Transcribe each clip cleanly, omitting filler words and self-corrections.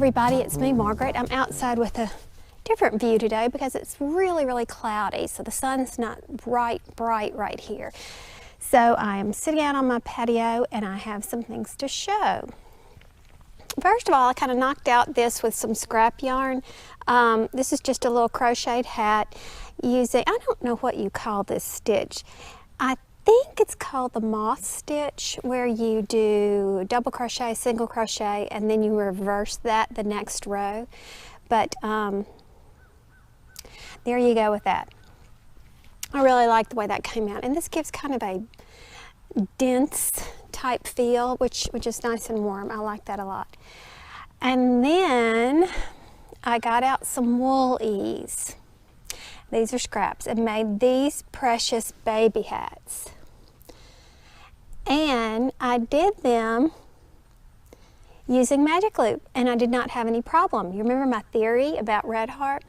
everybody, it's me, Margaret. I'm outside with a different view today because it's really, really cloudy, so the sun's not bright right here. So I am sitting out on my patio and I have some things to show. First of all, I kind of knocked out this with some scrap yarn. This is just a little crocheted hat using, I don't know what you call this stitch. I think it's called the moth stitch, where you do double crochet, single crochet, and then you reverse that the next row. But there you go with that. I really like the way that came out, and this gives kind of a dense type feel, which is nice and warm. I like that a lot. And then I got out some woolies. These are scraps, and made these precious baby hats. And I did them using magic loop, and I did not have any problem. You remember my theory about red heart?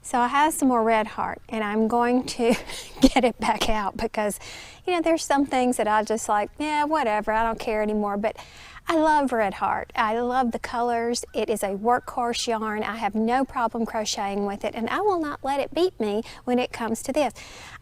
So I have some more red heart, and I'm going to get it back out because, you know, there's some things that I just like, yeah, whatever, I don't care anymore. But I love red heart. I love the colors. It is a workhorse yarn. I have no problem crocheting with it, and I will not let it beat me when it comes to this.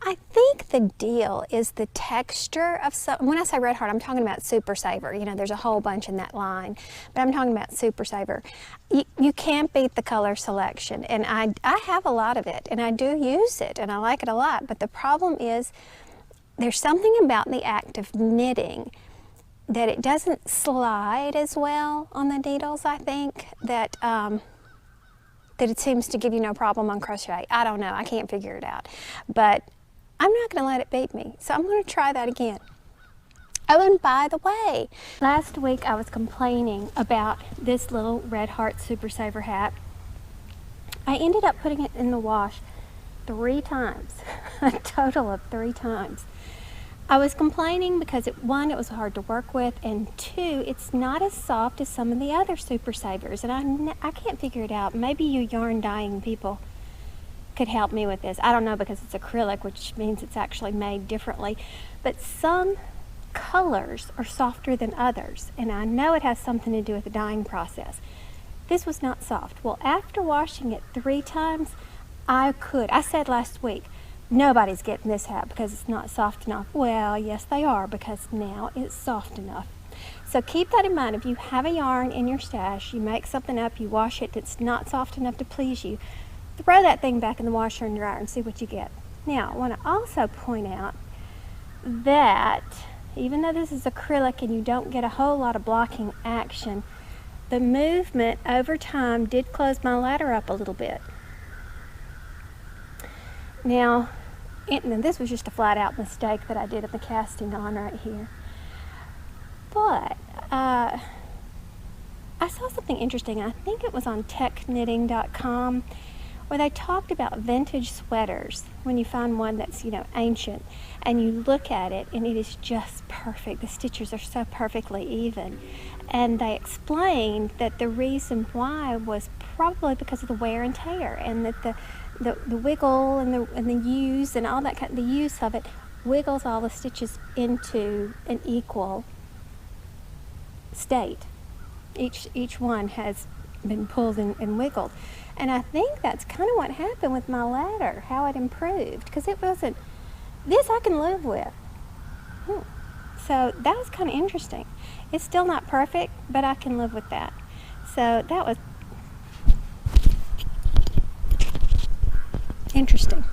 I think the deal is the texture of some. When I say red heart, I'm talking about Super Saver. You know, there's a whole bunch in that line, but I'm talking about Super Saver. You can't beat the color selection, and I have a lot of it, and I do use it, and I like it a lot. But the problem is there's something about the act of knitting that it doesn't slide as well on the needles, I think, that it seems to give you no problem on crochet. I don't know, I can't figure it out. But I'm not gonna let it beat me, so I'm gonna try that again. Oh, and by the way, last week I was complaining about this little red heart Super Saver hat. I ended up putting it in the wash 3 times, a total of 3 times. I was complaining because, one, it was hard to work with, and 2, it's not as soft as some of the other Super Savers, and I can't figure it out. Maybe you yarn dyeing people could help me with this. I don't know, because it's acrylic, which means it's actually made differently. But some colors are softer than others, and I know it has something to do with the dyeing process. This was not soft. Well, after washing it 3 times, I said last week, nobody's getting this hat because it's not soft enough. Well, yes they are, because now it's soft enough. So keep that in mind. If you have a yarn in your stash, you make something up, you wash it, it's not soft enough to please you, throw that thing back in the washer and dryer and see what you get. Now, I want to also point out that even though this is acrylic and you don't get a whole lot of blocking action, the movement over time did close my ladder up a little bit. Now, this was just a flat out mistake that I did at the casting on right here. But I saw something interesting. I think it was on techknitting.com, where they talked about vintage sweaters. When you find one that's, you know, ancient, and you look at it and it is just perfect. The stitches are so perfectly even. And they explained that the reason why was probably because of the wear and tear, and that the wiggle and the use and all that the use of it wiggles all the stitches into an equal state. Each one has been pulled and wiggled, and I think that's kind of what happened with my ladder, how it improved, because it wasn't. This I can live with. So that was kind of interesting. It's still not perfect, but I can live with that. So that was interesting.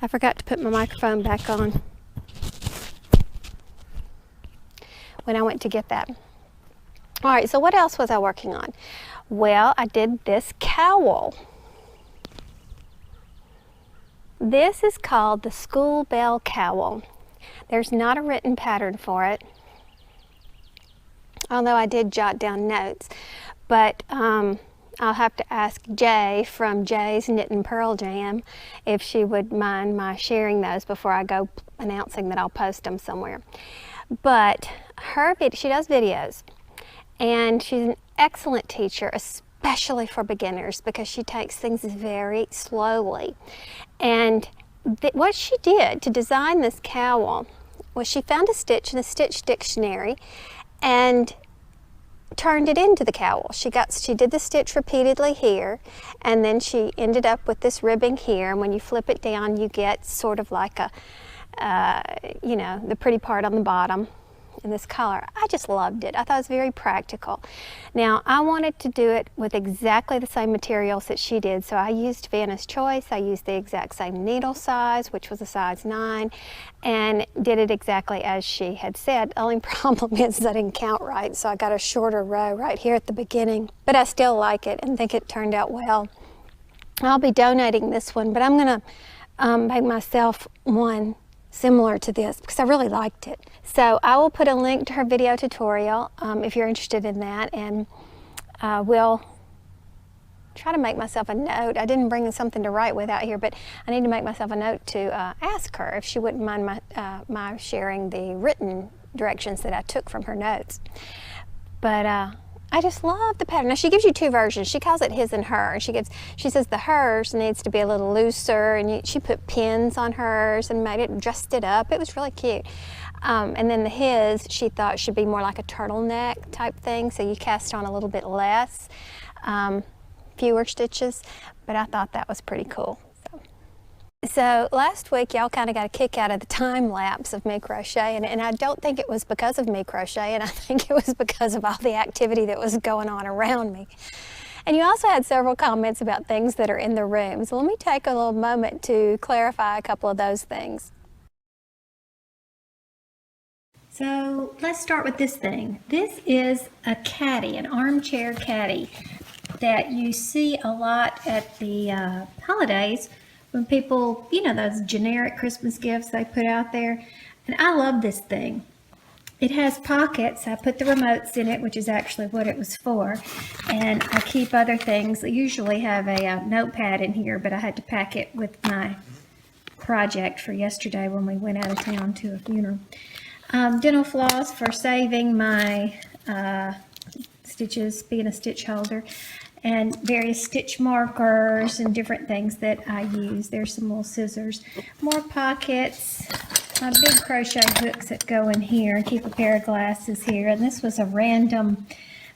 I forgot to put my microphone back on when I went to get that. All right, so what else was I working on? Well, I did this cowl. This is called the school bell cowl. There's not a written pattern for it, although I did jot down notes, but I'll have to ask Jay from Jay's Knit and Purl Jam if she would mind my sharing those before I go announcing that I'll post them somewhere. But she does videos, and she's an excellent teacher, especially for beginners, because she takes things very slowly. And what she did to design this cowl was she found a stitch in a stitch dictionary, and turned it into the cowl. She did the stitch repeatedly here, and then she ended up with this ribbing here, and when you flip it down you get sort of like a you know, the pretty part on the bottom in this color. I just loved it. I thought it was very practical. Now I wanted to do it with exactly the same materials that she did, so I used Vanna's Choice. I used the exact same needle size, which was a size 9, and did it exactly as she had said. The only problem is I didn't count right, so I got a shorter row right here at the beginning, but I still like it and think it turned out well. I'll be donating this one, but I'm gonna make myself one similar to this because I really liked it. So I will put a link to her video tutorial if you're interested in that, and we'll try to make myself a note. I didn't bring something to write with out here, but I need to make myself a note to ask her if she wouldn't mind my sharing the written directions that I took from her notes. But I just love the pattern. Now she gives you 2 versions. She calls it his and her. And she says the hers needs to be a little looser, and she put pins on hers and dressed it up. It was really cute. And then the his, she thought should be more like a turtleneck type thing, so you cast on a little bit less, fewer stitches, but I thought that was pretty cool. So last week y'all kind of got a kick out of the time lapse of me crocheting, and I don't think it was because of me crocheting. I think it was because of all the activity that was going on around me. And you also had several comments about things that are in the room. So let me take a little moment to clarify a couple of those things. So let's start with this thing. This is a caddy, an armchair caddy that you see a lot at the holidays when people, you know, those generic Christmas gifts they put out there. And I love this thing. It has pockets. I put the remotes in it, which is actually what it was for. And I keep other things. I usually have a notepad in here, but I had to pack it with my project for yesterday when we went out of town to a funeral. Dental floss for saving my stitches, being a stitch holder, and various stitch markers and different things that I use. There's some little scissors, more pockets, my big crochet hooks that go in here. Keep a pair of glasses here, and this was a random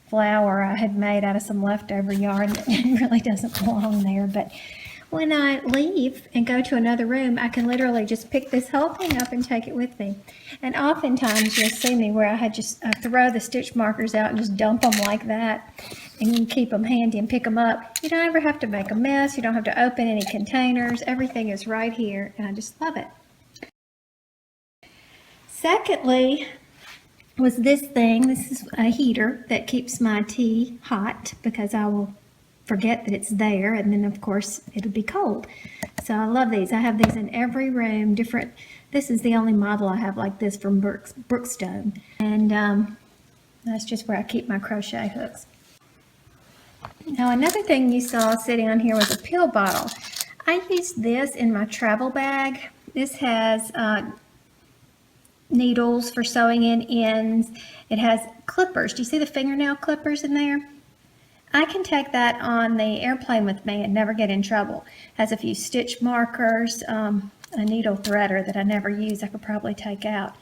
flower I had made out of some leftover yarn that really doesn't belong there, but when I leave and go to another room, I can literally just pick this whole thing up and take it with me. And oftentimes you'll see me where I throw the stitch markers out and just dump them like that, and you can keep them handy and pick them up. You don't ever have to make a mess. You don't have to open any containers. Everything is right here, and I just love it. Secondly was this thing. This is a heater that keeps my tea hot because I will forget that it's there, and then of course it'll be cold. So I love these. I have these in every room, different. This is the only model I have like this from Brookstone, and that's just where I keep my crochet hooks. Now another thing you saw sitting on here was a pill bottle. I used this in my travel bag. This has needles for sewing in ends. It has clippers. Do you see the fingernail clippers in there? I can take that on the airplane with me and never get in trouble. It has a few stitch markers, a needle threader that I never use I could probably take out.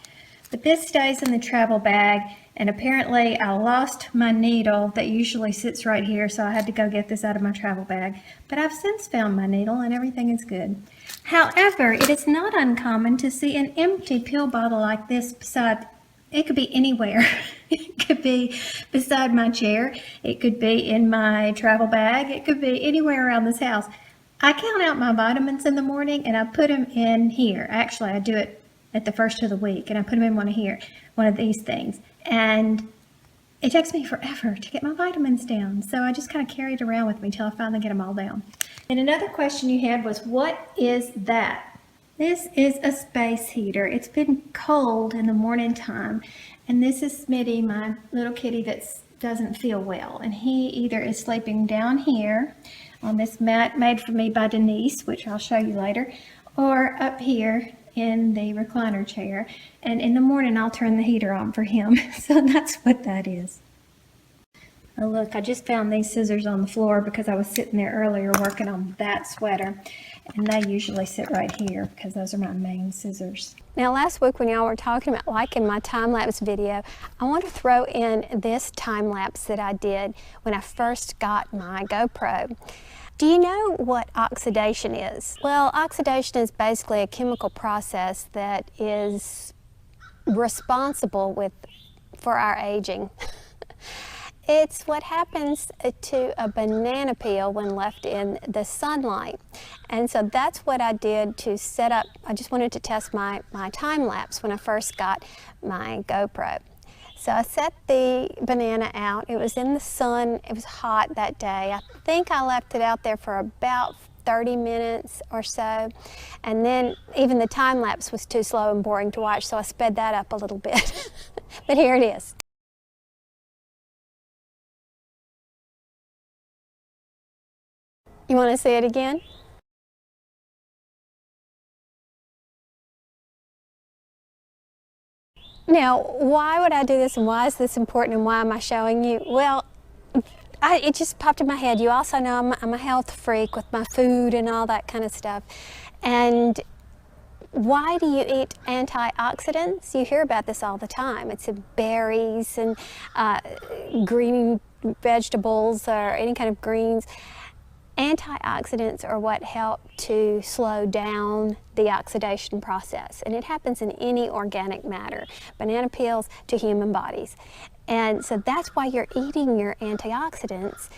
But this stays in the travel bag, and apparently I lost my needle that usually sits right here, so I had to go get this out of my travel bag. But I've since found my needle and everything is good. However, it is not uncommon to see an empty pill bottle like this beside. It could be anywhere. It could be beside my chair. It could be in my travel bag. It could be anywhere around this house. I count out my vitamins in the morning and I put them in here. Actually, I do it at the first of the week, and I put them in one of these things. And it takes me forever to get my vitamins down. So I just kind of carry it around with me till I finally get them all down. And another question you had was, what is that? This is a space heater. It's been cold in the morning time, and this is Smitty, my little kitty that doesn't feel well, and he either is sleeping down here on this mat made for me by Denise, which I'll show you later, or up here in the recliner chair, and in the morning I'll turn the heater on for him. So that's what that is. Oh look, I just found these scissors on the floor because I was sitting there earlier working on that sweater. And they usually sit right here because those are my main scissors. Now last week when y'all were talking about liking my time-lapse video, I want to throw in this time-lapse that I did when I first got my GoPro. Do you know what oxidation is? Well, oxidation is basically a chemical process that is responsible for our aging. It's what happens to a banana peel when left in the sunlight. And so that's what I did to set up. I just wanted to test my time lapse when I first got my GoPro. So I set the banana out. It was in the sun. It was hot that day. I think I left it out there for about 30 minutes or so. And then even the time lapse was too slow and boring to watch, so I sped that up a little bit. But here it is. You want to see it again? Now, why would I do this and why is this important and why am I showing you? Well, it just popped in my head. You also know I'm a health freak with my food and all that kind of stuff. And why do you eat antioxidants? You hear about this all the time. It's in berries and green vegetables or any kind of greens. Antioxidants are what help to slow down the oxidation process, and it happens in any organic matter, banana peels to human bodies. And so that's why you're eating your antioxidants.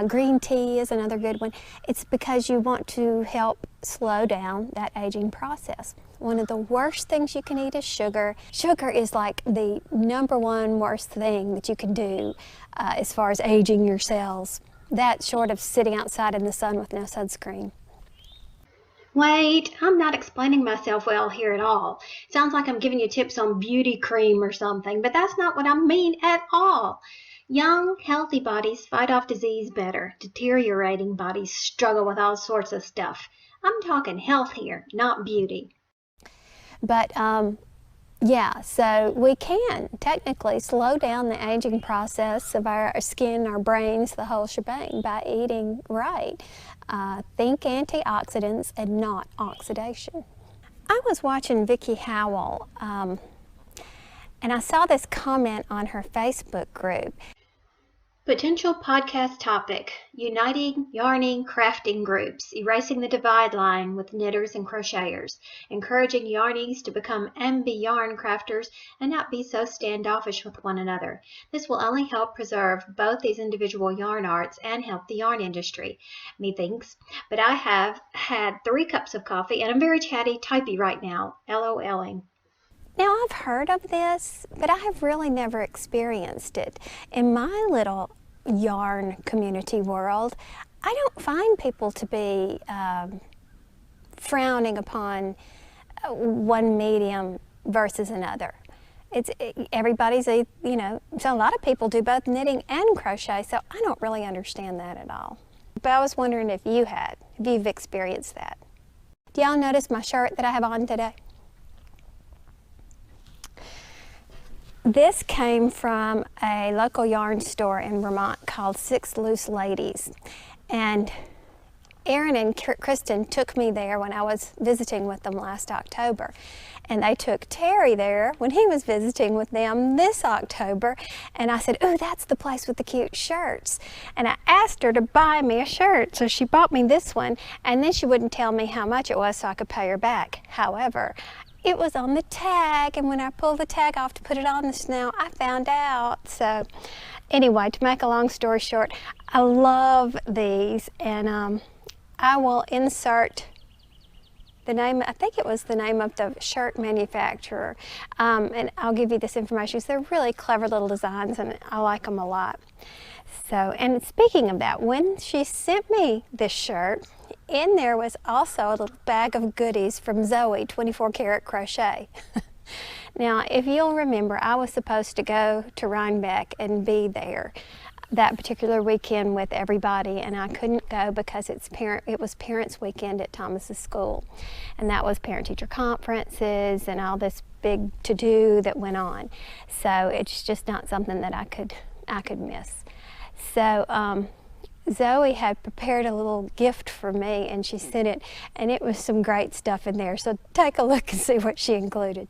Green tea is another good one. It's because you want to help slow down that aging process. One of the worst things you can eat is sugar. Sugar is like the #1 worst thing that you can do as far as aging your cells. That's short of sitting outside in the sun with no sunscreen. Wait, I'm not explaining myself well here at all. Sounds like I'm giving you tips on beauty cream or something, but that's not what I mean at all. Young, healthy bodies fight off disease better. Deteriorating bodies struggle with all sorts of stuff. I'm talking health here, not beauty. But yeah, so we can technically slow down the aging process of our skin, our brains, the whole shebang by eating right. Think antioxidants and not oxidation. I was watching Vicki Howell and I saw this comment on her Facebook group. Potential podcast topic: uniting yarning crafting groups, erasing the divide line with knitters and crocheters, encouraging yarnies to become yarn crafters and not be so standoffish with one another. This will only help preserve both these individual yarn arts and help the yarn industry. Methinks, but I have had 3 cups of coffee and I'm very chatty typey right now, LOLing. Now I've heard of this, but I have really never experienced it. In my little yarn community world, I don't find people to be frowning upon one medium versus another. Everybody's, so a lot of people do both knitting and crochet, so I don't really understand that at all. But I was wondering if you've experienced that. Do y'all notice my shirt that I have on today? This came from a local yarn store in Vermont called Six Loose Ladies. And Erin and Kristen took me there when I was visiting with them last October. And they took Terry there when he was visiting with them this October. And I said, "Ooh, that's the place with the cute shirts." And I asked her to buy me a shirt. So she bought me this one. And then she wouldn't tell me how much it was so I could pay her back. However, it was on the tag, and when I pulled the tag off to put it on the snow, I found out. So anyway, to make a long story short, I love these, and I will insert the name, I think it was the name of the shirt manufacturer, and I'll give you this information. So they're really clever little designs, and I like them a lot. So, and speaking of that, when she sent me this shirt, in there was also a little bag of goodies from Zoe, 24 karat crochet. Now, if you'll remember, I was supposed to go to Rhinebeck and be there that particular weekend with everybody, and I couldn't go because it was Parents' Weekend at Thomas's school, and that was parent-teacher conferences and all this big to-do that went on. So it's just not something that I could miss. So Zoe had prepared a little gift for me, and she sent it, and it was some great stuff in there. So take a look and see what she included.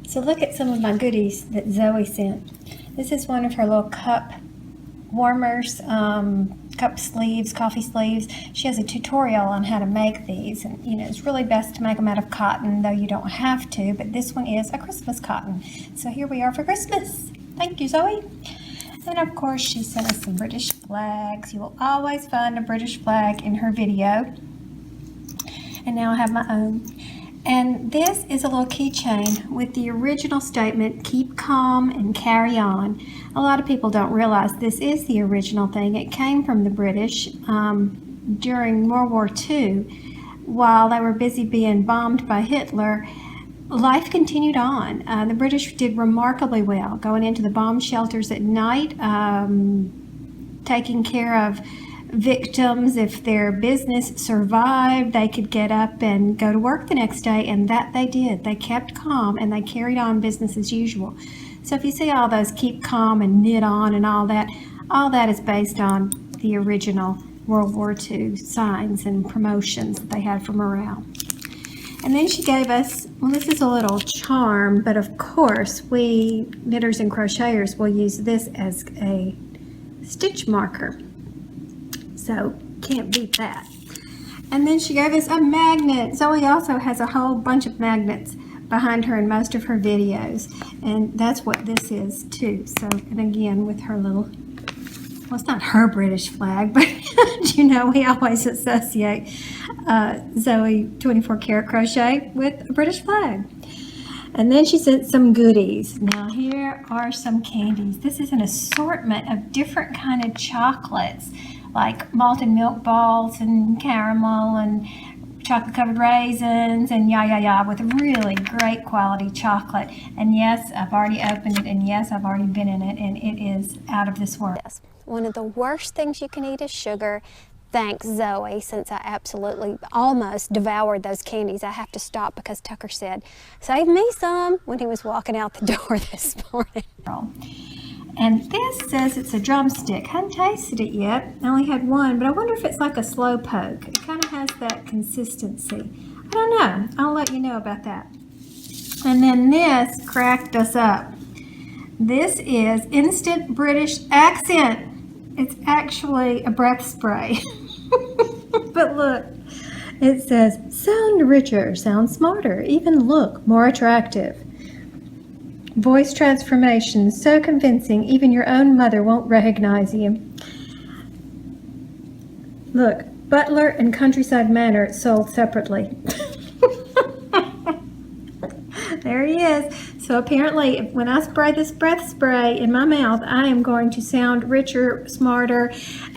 So look at some of my goodies that Zoe sent. This is one of her little cup warmers, cup sleeves, coffee sleeves. She has a tutorial on how to make these, and you know, it's really best to make them out of cotton, though you don't have to, but this one is a Christmas cotton. So here we are for Christmas. Thank you, Zoe. And of course, she sent us some British flags. You will always find a British flag in her video. And now I have my own. And this is a little keychain with the original statement, keep calm and carry on. A lot of people don't realize this is the original thing. It came from the British during World War II. While they were busy being bombed by Hitler, life continued on. The British did remarkably well, going into the bomb shelters at night, taking care of victims. If their business survived, they could get up and go to work the next day, and that they did. They kept calm and they carried on business as usual. So if you see all those keep calm and knit on and all that is based on the original World War II signs and promotions that they had for morale. And then she gave us, well, this is a little charm, but of course we knitters and crocheters will use this as a stitch marker. So can't beat that. And then she gave us a magnet. Zoe also has a whole bunch of magnets behind her in most of her videos, and that's what this is too. So, and again with her little, well, it's not her British flag, but you know, we always associate Zoe 24 karat crochet with a British flag. And then she sent some goodies. Now here are some candies. This is an assortment of different kind of chocolates, like malted milk balls and caramel and chocolate covered raisins and with really great quality chocolate. And yes, I've already opened it, and yes, I've already been in it, and it is out of this world. Yes. One of the worst things you can eat is sugar. Thanks, Zoe, since I absolutely almost devoured those candies. I have to stop because Tucker said, save me some, when he was walking out the door this morning. And this says it's a drumstick. I haven't tasted it yet. I only had one, but I wonder if it's like a slow poke. It kind of has that consistency. I don't know. I'll let you know about that. And then this cracked us up. This is Instant British Accent. It's actually a breath spray. But look, it says, sound richer, sound smarter, even look more attractive. Voice transformation so convincing even your own mother won't recognize you. Look, Butler and Countryside Manor sold separately. There he is. So apparently when I spray this breath spray in my mouth, I am going to sound richer, smarter,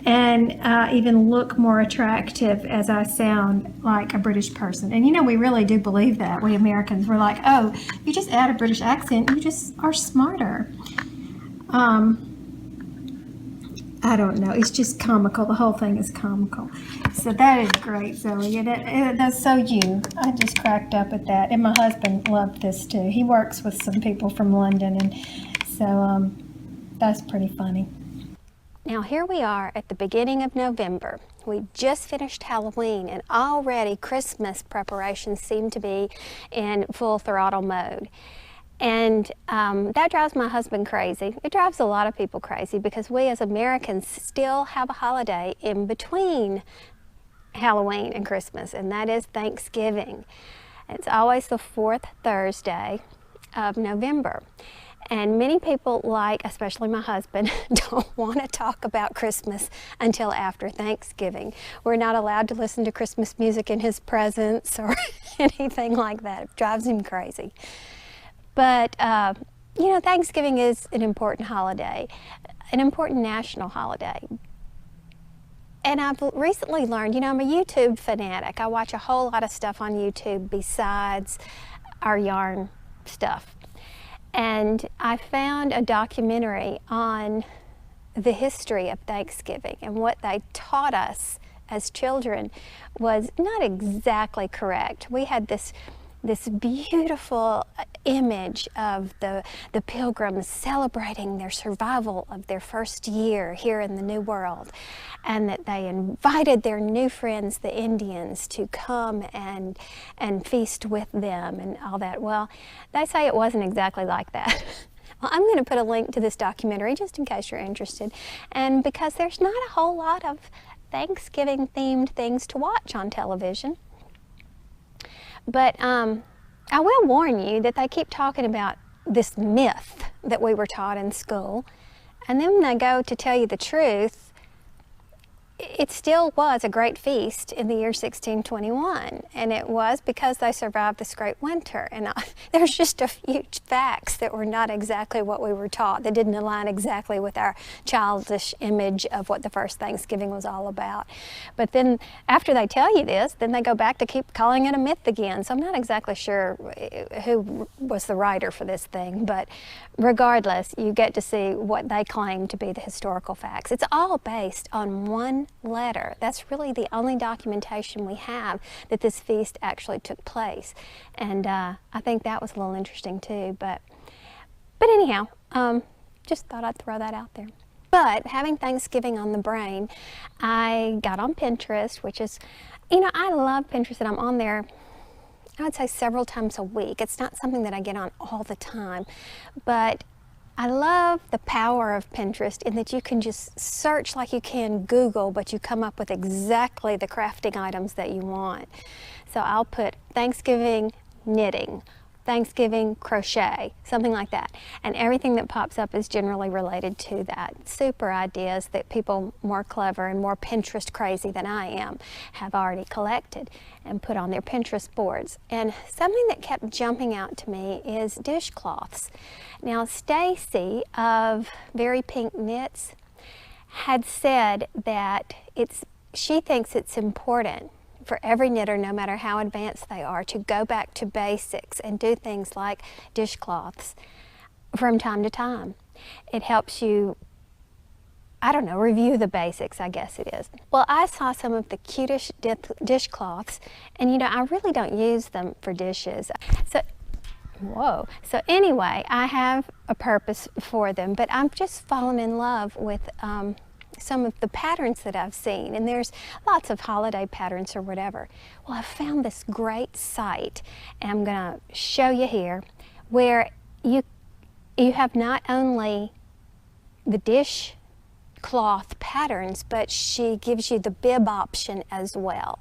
and even look more attractive as I sound like a British person. And you know, we really do believe that, we Americans. We're like, oh, you just add a British accent, you just are smarter. I don't know. It's just comical. The whole thing is comical. So that is great, Zoe. That's so you. I just cracked up at that. And my husband loved this too. He works with some people from London, and so that's pretty funny. Now here we are at the beginning of November. We just finished Halloween, and already Christmas preparations seem to be in full throttle mode. And that drives my husband crazy. It drives a lot of people crazy because we as Americans still have a holiday in between Halloween and Christmas, and that is Thanksgiving. It's always the fourth Thursday of November. And many people, like especially my husband, don't want to talk about Christmas until after Thanksgiving. We're not allowed to listen to Christmas music in his presence or anything like that. It drives him crazy. But, you know, Thanksgiving is an important holiday, an important national holiday. And I've recently learned, you know, I'm a YouTube fanatic. I watch a whole lot of stuff on YouTube besides our yarn stuff. And I found a documentary on the history of Thanksgiving, and what they taught us as children was not exactly correct. We had this this beautiful image of the pilgrims celebrating their survival of their first year here in the New World, and that they invited their new friends, the Indians, to come and feast with them and all that. Well, they say it wasn't exactly like that. Well, I'm going to put a link to this documentary just in case you're interested, and because there's not a whole lot of Thanksgiving-themed things to watch on television. But I will warn you that they keep talking about this myth that we were taught in school, and then when they go to tell you the truth, it still was a great feast in the year 1621, and it was because they survived this great winter. And there's just a few facts that were not exactly what we were taught, that didn't align exactly with our childish image of what the first Thanksgiving was all about. But then after they tell you this, then they go back to keep calling it a myth again. So I'm not exactly sure who was the writer for this thing, but regardless, you get to see what they claim to be the historical facts. It's all based on one letter. That's really the only documentation we have that this feast actually took place, and I think that was a little interesting too. But anyhow, just thought I'd throw that out there. But having Thanksgiving on the brain, I got on Pinterest, which is, you know, I love Pinterest, and I'm on there, I would say, several times a week. It's not something that I get on all the time, but I love the power of Pinterest in that you can just search like you can Google, but you come up with exactly the crafting items that you want. So I'll put Thanksgiving knitting, Thanksgiving crochet, something like that. And everything that pops up is generally related to that. Super ideas that people more clever and more Pinterest crazy than I am have already collected and put on their Pinterest boards. And something that kept jumping out to me is dishcloths. Now, Stacy of Very Pink Knits had said that she thinks it's important for every knitter, no matter how advanced they are, to go back to basics and do things like dishcloths from time to time. It helps you, I don't know, review the basics, I guess it is. Well, I saw some of the cutest dishcloths, and you know, I really don't use them for dishes. So anyway, I have a purpose for them, but I've just fallen in love with some of the patterns that I've seen, and there's lots of holiday patterns or whatever. Well, I found this great site, and I'm going to show you here, where you have not only the dishcloth patterns, but she gives you the bib option as well.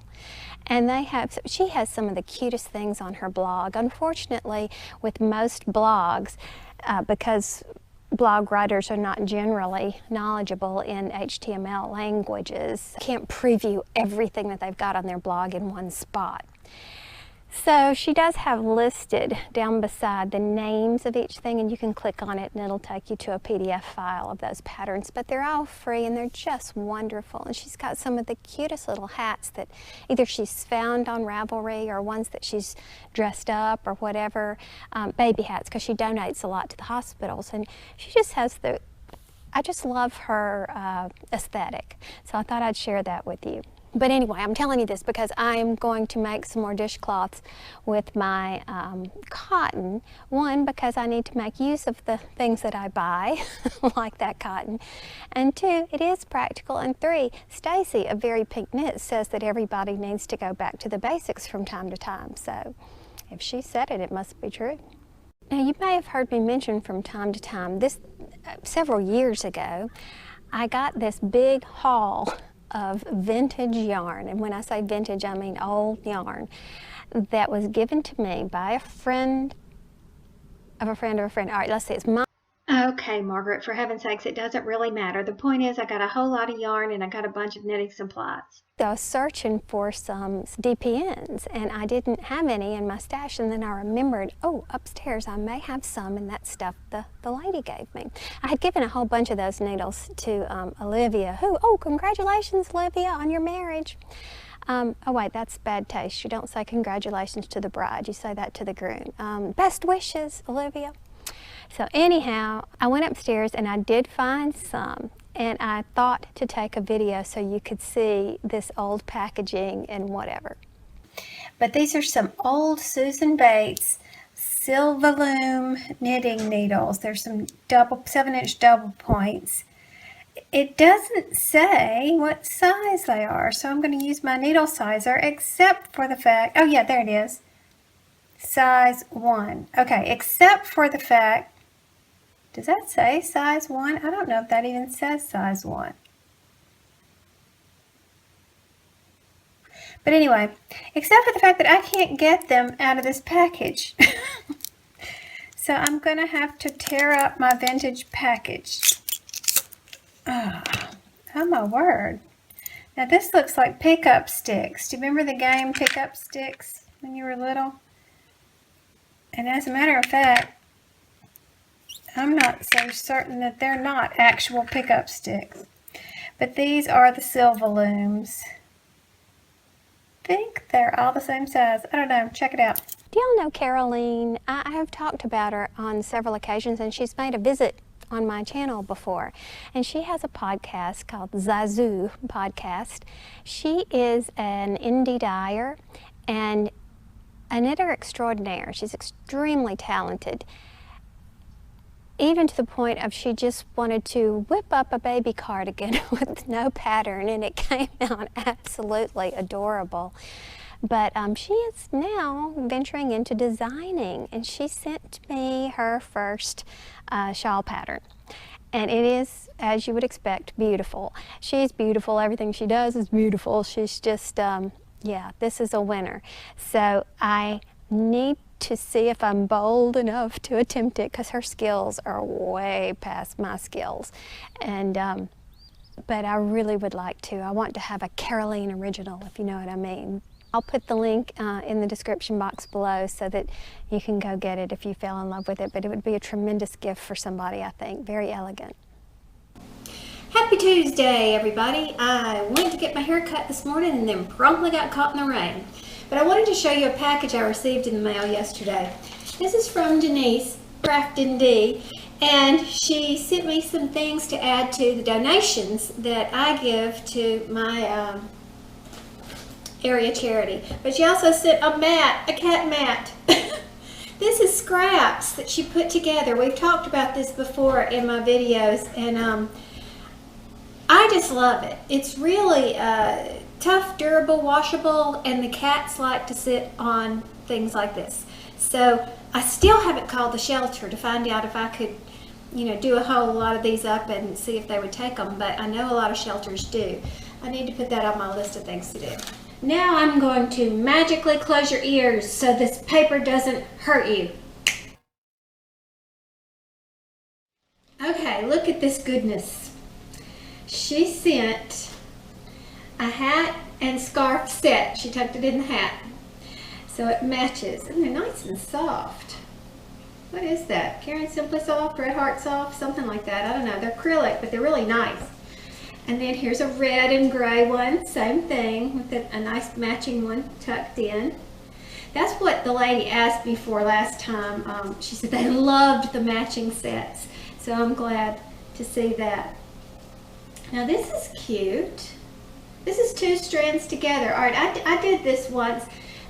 And she has some of the cutest things on her blog. Unfortunately, with most blogs, because blog writers are not generally knowledgeable in HTML languages, can't preview everything that they've got on their blog in one spot. So she does have listed down beside the names of each thing, and you can click on it and it'll take you to a PDF file of those patterns, but they're all free and they're just wonderful. And she's got some of the cutest little hats that either she's found on Ravelry or ones that she's dressed up or whatever, baby hats, because she donates a lot to the hospitals. And she just has I just love her aesthetic, so I thought I'd share that with you. But anyway, I'm telling you this because I'm going to make some more dishcloths with my cotton. One, because I need to make use of the things that I buy, like that cotton. And two, it is practical. And three, Stacy of Very Pink Knits says that everybody needs to go back to the basics from time to time. So if she said it, it must be true. Now, you may have heard me mention from time to time, several years ago, I got this big haul of vintage yarn, and when I say vintage, I mean old yarn, that was given to me by a friend of a friend of a friend. All right, let's see, it's mine. Okay, Margaret, for heaven's sakes, it doesn't really matter. The point is I got a whole lot of yarn and I got a bunch of knitting supplies. So I was searching for some DPNs and I didn't have any in my stash, and then I remembered, oh, upstairs I may have some, and that stuff the lady gave me. I had given a whole bunch of those needles to Olivia, oh, congratulations, Olivia, on your marriage. Oh wait, that's bad taste. You don't say congratulations to the bride, you say that to the groom. Best wishes, Olivia. So anyhow, I went upstairs and I did find some, and I thought to take a video so you could see this old packaging and whatever. But these are some old Susan Bates Silverloom knitting needles. There's some 7-inch double points. It doesn't say what size they are, so I'm going to use my needle sizer, except for the fact, oh yeah, there it is. Size 1. Okay, except for the fact, does that say size 1? I don't know if that even says size 1. But anyway, except for the fact that I can't get them out of this package. So I'm going to have to tear up my vintage package. Oh my word. Now this looks like pickup sticks. Do you remember the game Pickup Sticks when you were little? And as a matter of fact, I'm not so certain that they're not actual pickup sticks. But these are the Silverlooms. I think they're all the same size. I don't know. Check it out. Do y'all know Caroline? I have talked about her on several occasions, and she's made a visit on my channel before. And she has a podcast called Zazou Podcast. She is an indie dyer and a knitter extraordinaire. She's extremely talented, even to the point of she just wanted to whip up a baby cardigan with no pattern, and it came out absolutely adorable. But she is now venturing into designing, and she sent me her first shawl pattern. And it is, as you would expect, beautiful. She's beautiful. Everything she does is beautiful. She's just, yeah, this is a winner. So I need to see if I'm bold enough to attempt it, because her skills are way past my skills. And but I really would like to. I want to have a Caroline original, if you know what I mean. I'll put the link in the description box below so that you can go get it if you fell in love with it. But it would be a tremendous gift for somebody, I think. Very elegant. Happy Tuesday, everybody. I went to get my hair cut this morning and then promptly got caught in the rain. But I wanted to show you a package I received in the mail yesterday. This is from Denise, Craftin' D, and she sent me some things to add to the donations that I give to my area charity. But she also sent a mat, a cat mat. This is scraps that she put together. We've talked about this before in my videos, and I just love it. It's really tough, durable, washable, and the cats like to sit on things like this. So I still haven't called the shelter to find out if I could, you know, do a whole lot of these up and see if they would take them, but I know a lot of shelters do. I need to put that on my list of things to do. Now I'm going to magically close your ears so this paper doesn't hurt you. Okay, look at this goodness. She sent a hat and scarf set. She tucked it in the hat so it matches, and they're nice and soft. What is that? Caring Simply Soft, Red Heart Soft, something like that. I don't know. They're acrylic, but they're really nice. And then here's a red and gray one, same thing, with a nice matching one tucked in. That's what the lady asked me for last time. She said they loved the matching sets, so I'm glad to see that. Now this is cute. This is 2 strands together. All right, I did this once,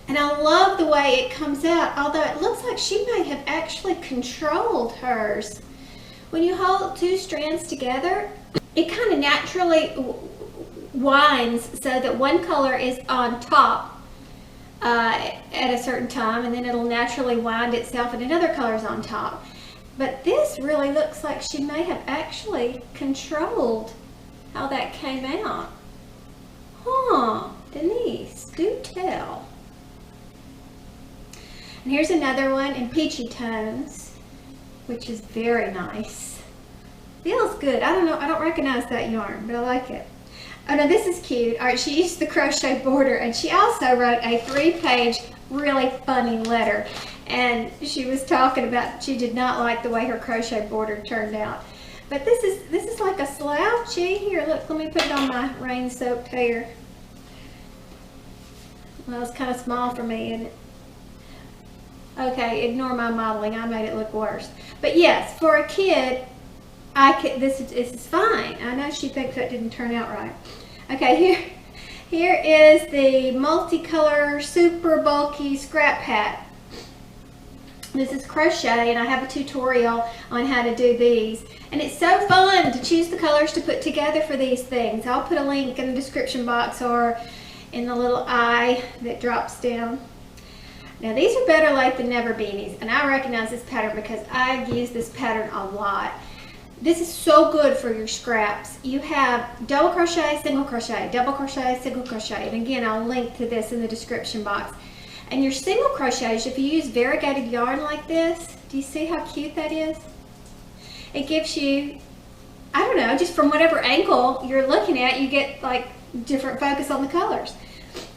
and I love the way it comes out, although it looks like she may have actually controlled hers. When you hold 2 strands together, it kind of naturally winds so that one color is on top at a certain time, and then it'll naturally wind itself and another color is on top. But this really looks like she may have actually controlled how that came out. Huh, Denise, do tell. And here's another one in peachy tones, which is very nice. Feels good. I don't know, I don't recognize that yarn, but I like it. Oh no, this is cute. All right, she used the crochet border, and she also wrote a 3-page really funny letter. And she was talking about she did not like the way her crochet border turned out. But this is like a slouchy. Here, look, let me put it on my rain-soaked hair. Well, it's kind of small for me, isn't it? Okay, ignore my modeling. I made it look worse. But yes, for a kid, this is fine. I know she thinks that didn't turn out right. Okay, Here is the multicolor super bulky scrap hat. This is crochet, and I have a tutorial on how to do these. And it's so fun to choose the colors to put together for these things. I'll put a link in the description box or in the little eye that drops down. Now these are better late than never beanies, and I recognize this pattern because I use this pattern a lot. This is so good for your scraps. You have double crochet, single crochet, double crochet, single crochet, and again I'll link to this in the description box. And your single crochets, if you use variegated yarn like this, do you see how cute that is? It gives you, I don't know, just from whatever angle you're looking at, you get like different focus on the colors.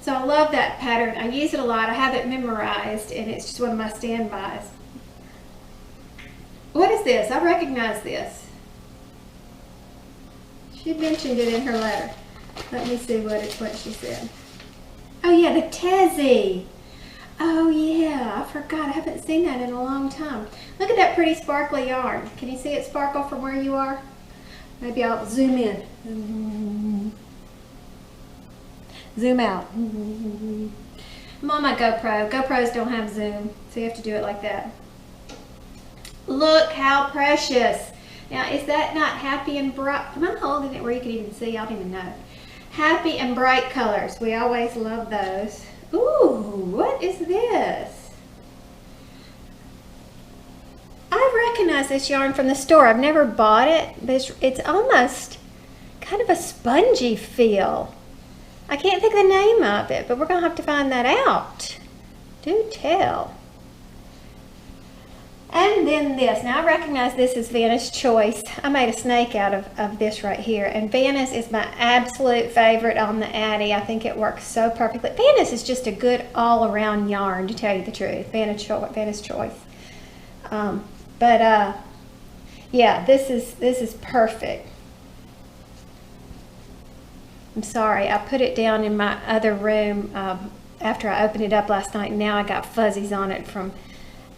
So I love that pattern. I use it a lot. I have it memorized, and it's just one of my standbys. What is this? I recognize this. She mentioned it in her letter. Let me see what she said. Oh yeah, the Tezzy. Oh yeah, I forgot. I haven't seen that in a long time. Look at that pretty sparkly yarn. Can you see it sparkle from where you are? Maybe I'll zoom in. Zoom out. I'm on my GoPro. GoPros don't have zoom, so you have to do it like that. Look how precious. Now, is that not happy and bright? Am I holding it where you can even see? I don't even know. Happy and bright colors. We always love those. Ooh, what is this? I recognize this yarn from the store. I've never bought it, but it's almost kind of a spongy feel. I can't think of the name of it, but we're going to have to find that out. Do tell. And then this. Now I recognize this as Vanna's Choice. I made a snake out of this right here. And Vanna's is my absolute favorite on the Addy. I think it works so perfectly. Vanna's is just a good all-around yarn, to tell you the truth. Vanna's Choice. Yeah, this is perfect. I'm sorry, I put it down in my other room after I opened it up last night, and now I got fuzzies on it from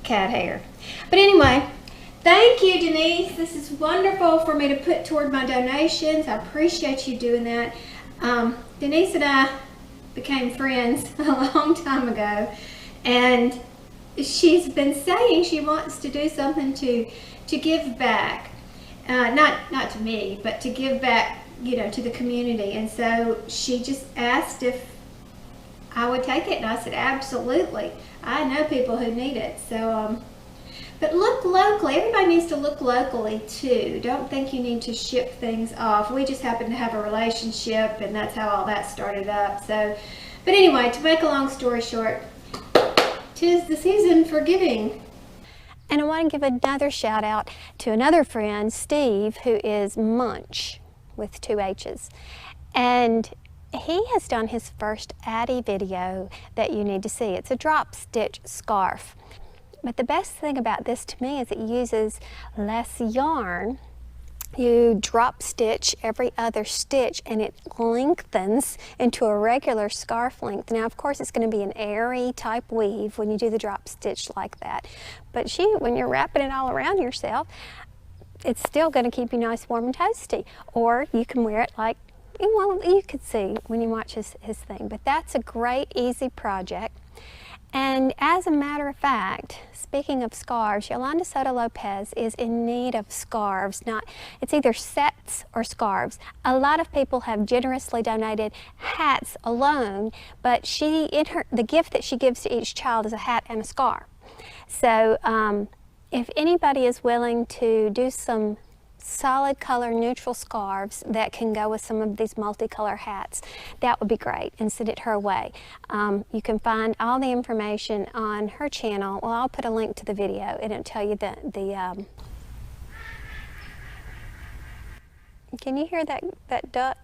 cat hair. But anyway, thank you, Denise. This is wonderful for me to put toward my donations. I appreciate you doing that. Denise and I became friends a long time ago, and she's been saying she wants to do something to give back. Not to me, but to give back, you know, to the community. And so she just asked if I would take it, and I said absolutely. I know people who need it. So but look locally. Everybody needs to look locally too. Don't think you need to ship things off. We just happen to have a relationship, and that's how all that started up. So, but anyway, to make a long story short, 'tis the season for giving. And I want to give another shout out to another friend, Steve, who is Munch with 2 H's. And he has done his first Addy video that you need to see. It's a drop stitch scarf. But the best thing about this to me is it uses less yarn. You drop stitch every other stitch, and it lengthens into a regular scarf length. Now, of course, it's going to be an airy type weave when you do the drop stitch like that. But when you're wrapping it all around yourself, it's still going to keep you nice, warm, and toasty. Or you can wear it like, well, you could see when you watch his thing. But that's a great, easy project. And as a matter of fact, speaking of scarves, Yolanda Soto Lopez is in need of scarves. It's either sets or scarves. A lot of people have generously donated hats alone, but the gift that she gives to each child is a hat and a scarf. So if anybody is willing to do some solid color neutral scarves that can go with some of these multicolor hats, that would be great, and send it her way. You can find all the information on her channel. Well, I'll put a link to the video, and it'll tell you can you hear that duck?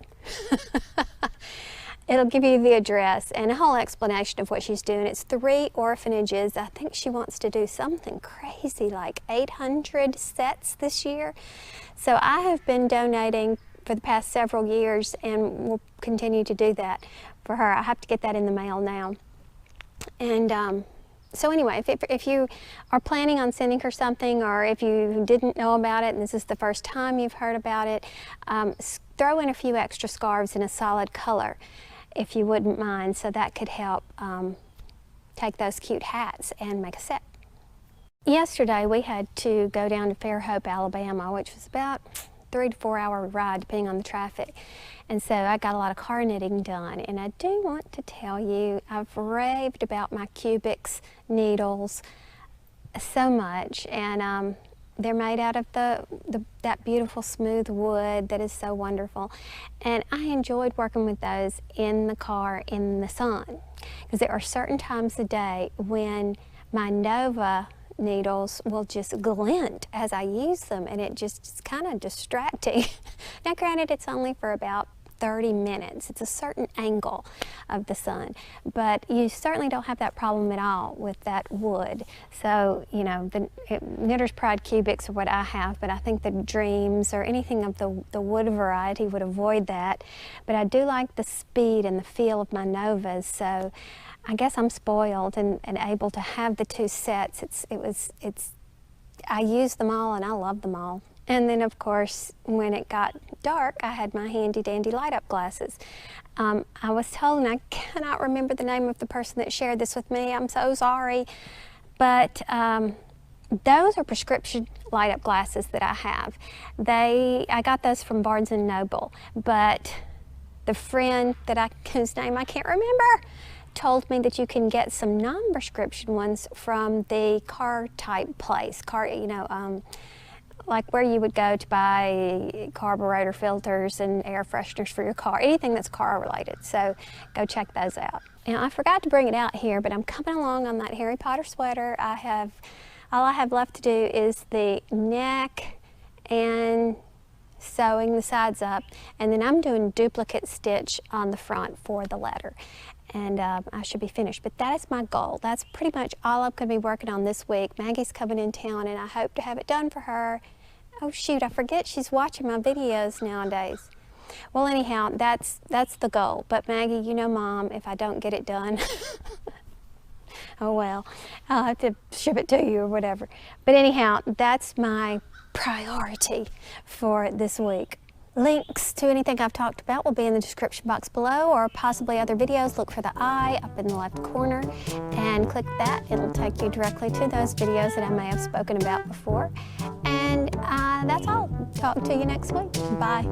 It'll give you the address and a whole explanation of what she's doing. It's 3 orphanages. I think she wants to do something crazy like 800 sets this year. So I have been donating for the past several years, and will continue to do that for her. I have to get that in the mail now. And so anyway, if you are planning on sending her something, or if you didn't know about it and this is the first time you've heard about it, throw in a few extra scarves in a solid color. if you wouldn't mind, so that could help take those cute hats and make a set. Yesterday we had to go down to Fairhope, Alabama, which was about 3 to 4 hour ride depending on the traffic, and so I got a lot of car knitting done. And I do want to tell you, I've raved about my Cubics needles so much, and they're made out of that beautiful smooth wood that is so wonderful, and I enjoyed working with those in the car in the sun, because there are certain times of day when my Nova needles will just glint as I use them, and it just is kind of distracting. Now granted, it's only for about 30 minutes. It's a certain angle of the sun, but you certainly don't have that problem at all with that wood. So, you know, the Knitter's Pride Cubics are what I have, but I think the Dreams or anything of the wood variety would avoid that. But I do like the speed and the feel of my Novas, so I guess I'm spoiled and able to have the two sets. I use them all and I love them all. And then, of course, when it got dark, I had my handy-dandy light-up glasses. I was told, and I cannot remember the name of the person that shared this with me, I'm so sorry, but those are prescription light-up glasses that I have. I got those from Barnes & Noble, but the friend whose name I can't remember told me that you can get some non-prescription ones from the car type place, like where you would go to buy carburetor filters and air fresheners for your car, anything that's car related. So go check those out. Now I forgot to bring it out here, but I'm coming along on that Harry Potter sweater. All I have left to do is the neck and sewing the sides up, and then I'm doing duplicate stitch on the front for the letter. And I should be finished, but that is my goal. That's pretty much all I'm going to be working on this week. Maggie's coming in town, and I hope to have it done for her. Oh shoot, I forget she's watching my videos nowadays. Well, anyhow, that's the goal. But Maggie, you know Mom, if I don't get it done, oh well, I'll have to ship it to you or whatever. But anyhow, that's my priority for this week. Links to anything I've talked about will be in the description box below, or possibly other videos. Look for the eye up in the left corner and click that. It'll take you directly to those videos that I may have spoken about before. And that's all. Talk to you next week. Bye.